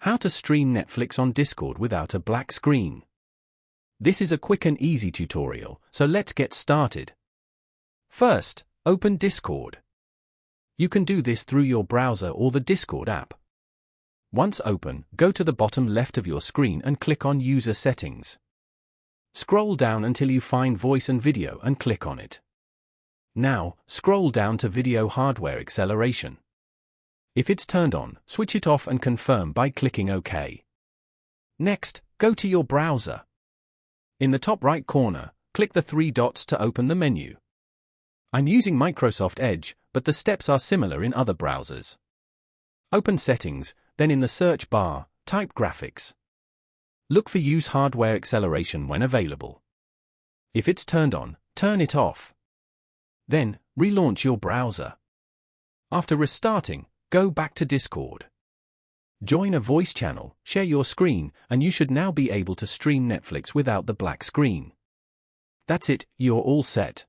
How to stream Netflix on Discord without a black screen. This is a quick and easy tutorial, so let's get started. First, open Discord. You can do this through your browser or the Discord app. Once open, go to the bottom left of your screen and click on User Settings. Scroll down until you find Voice and Video and click on it. Now, scroll down to Video Hardware Acceleration. If it's turned on, switch it off and confirm by clicking OK. Next, go to your browser. In the top right corner, click the three dots to open the menu. I'm using Microsoft Edge, but the steps are similar in other browsers. Open Settings, then in the search bar, type Graphics. Look for Use Hardware Acceleration when available. If it's turned on, turn it off. Then, relaunch your browser. After restarting, go back to Discord. Join a voice channel, share your screen, and you should now be able to stream Netflix without the black screen. That's it, you're all set.